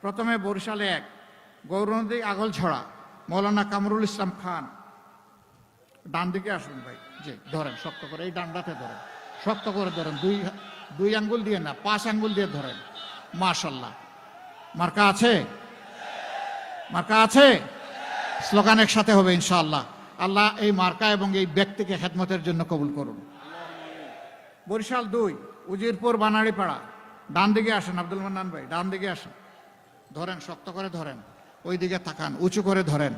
প্রথমে বরিশালে 1 গৌরনদী আগলছড়া মৌলানা কামরুল ইসলাম খান। ডান দিকে আসুন ভাই, জি ধরেন শক্ত করে, এই ডান্ডাতে ধরেন, শক্ত করে ধরেন, দুই আঙ্গুল দিয়ে না 5 আঙ্গুল দিয়ে ধরেন। মাশাল্লাহ। মার্কা আছে, মার্কা আছে। স্লোগান একসাথে হবে ইনশাআল্লাহ। আল্লাহ এই মার্কা এবং এই ব্যক্তিকে খেদমতের জন্য কবুল করুন। বরিশাল 2 উজিরপুর বানাড়িপাড়া। ডান দিকে আসেন আব্দুল মান্নান ভাই, ডান দিকে আসেন, ধরেন শক্ত করে ধরেন, ওই দিকে তাকান, উঁচু করে ধরেন।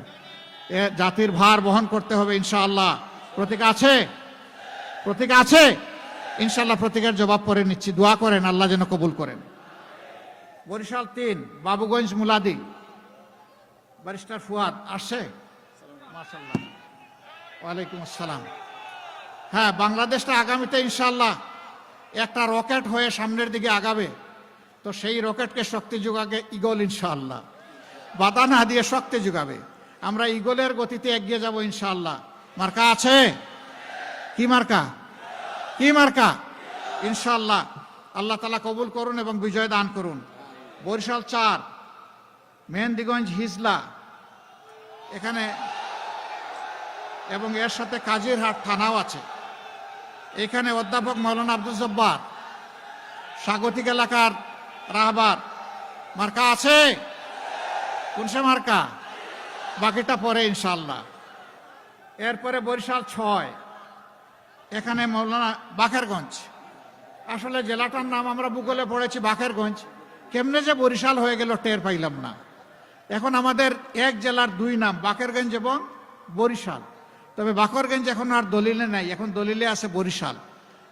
এ জাতির ভার বহন করতে হবে ইনশাআল্লাহ। প্রতীক আছে, প্রতীক আছে ইনশাআল্লাহ। প্রতীকের জবাব পরে নিচ্ছি, দোয়া করেন আল্লাহ যেন কবুল করেন। বরিশাল 3 বাবুগঞ্জ মুলাদি ব্যারিস্টার ফুয়াদ আসছে, মাশাআল্লাহ। ওয়ালাইকুম আসসালাম। হ্যাঁ, বাংলাদেশটা আগামীতে ইনশাআল্লাহ একটা রকেট হয়ে সামনের দিকে আগাবে, তো সেই রকেটকে শক্তি যোগাবে ইগল ইনশাআল্লাহ। বাধা না দিয়ে শক্তি যোগাবে। আমরা ইগলের গতিতে এগিয়ে যাব ইনশাআল্লাহ। মার্কা আছে, কি মার্কা, কি মার্কা ইনশাআল্লাহ। আল্লাহ তাআলা কবুল করুন এবং বিজয় দান করুন। বরিশাল 4 মেহেন্দিগঞ্জ হিজলা, এখানে এবং এর সাথে কাজিরহাট থানাও আছে। এখানে অধ্যাপক মৌলানা আব্দুল জব্বার, স্বাগতিক এলাকার রাহবার। মার্কা আছে, কোন সে মার্কা, বাকিটা পরে ইনশাআল্লাহ। এরপরে বরিশাল 6 এখানে মৌলানা বাকেরগঞ্জ। আসলে জেলাটার নাম আমরা ভূগোলে পড়েছি বাকেরগঞ্জ, কেমনে যে বরিশাল হয়ে গেল টের পাইলাম না। এখন আমাদের এক জেলার 2 নাম, বাকেরগঞ্জ এবং বরিশাল। তবে বাকরগঞ্জ এখন আর দলিলে নাই, এখন দলিলে আছে বরিশাল।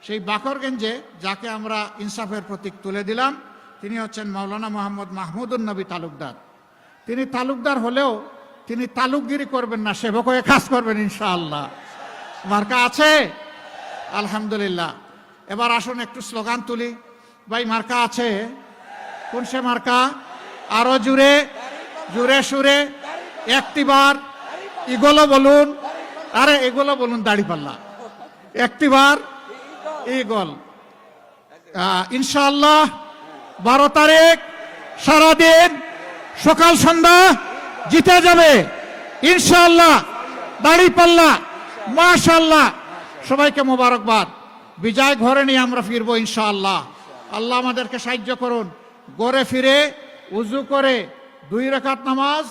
সেই বাকরগঞ্জে যাকে আমরা ইনসাফের প্রতীক তুলে দিলাম, তিনি হচ্ছেন মাওলানা মোহাম্মদ মাহমুদুন নবী তালুকদার। তিনি তালুকদার হলেও তিনি তালুকগিরি করবেন না, সেবক হয়ে কাজ করবেন ইনশাআল্লাহ। মার্কা আছে, আলহামদুলিল্লাহ। এবার আসুন একটু স্লোগান তুলি ভাই। মার্কা আছে, কোন সে মার্কা, আরো জুড়ে জুড়ে সুরে একটিবার ইগলো বলুন, আরে এগুলো বলুন, দাড়িপাল্লা একটিবার ইগল। ইনশাআল্লাহ 12 তারিখ সারাদিন সকাল সন্ধ্যা জিতে যাবে ইনশাআল্লাহ দাড়িপাল্লা। মাশাআল্লাহ, সবাইকে মোবারকবাদ। বিজয় ঘরে নিয়ে আমরা ফিরবো ইনশাআল্লাহ। আল্লাহ আমাদেরকে সাহায্য করুন। ঘরে ফিরে উজু করে 2 রাকাত নামাজ,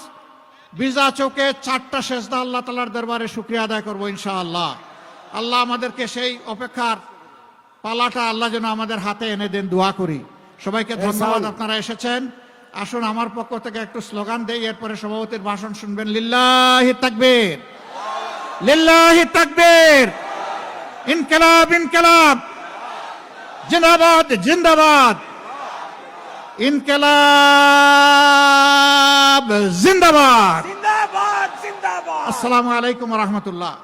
বিজা চৌকে 4টা সেজদা আল্লাহ তাআলার দরবারে শুকরিয়া আদায় করবো ইনশাআল্লাহ। আল্লাহ আমাদেরকে সেই অপেক্ষার পালাটা আল্লাহ যেন আমাদের হাতে এনে দেন, দোয়া করি। সবাইকে ধন্যবাদ, আপনারা এসেছেন। আসুন আমার পক্ষ থেকে একটু স্লোগান দেই, এরপরে সভাপতির ভাষণ শুনবেন। লিল্লাহি তাকবীর, লিল্লাহি তাকবীর, ইনকিলাব ইনকিলাব, জিন্দাবাদ জিন্দাবাদ, ইনকিলাব জিন্দাবাদ, জিন্দাবাদ জিন্দাবাদ। আসসালামু আলাইকুম ওয়া রাহমাতুল্লাহ।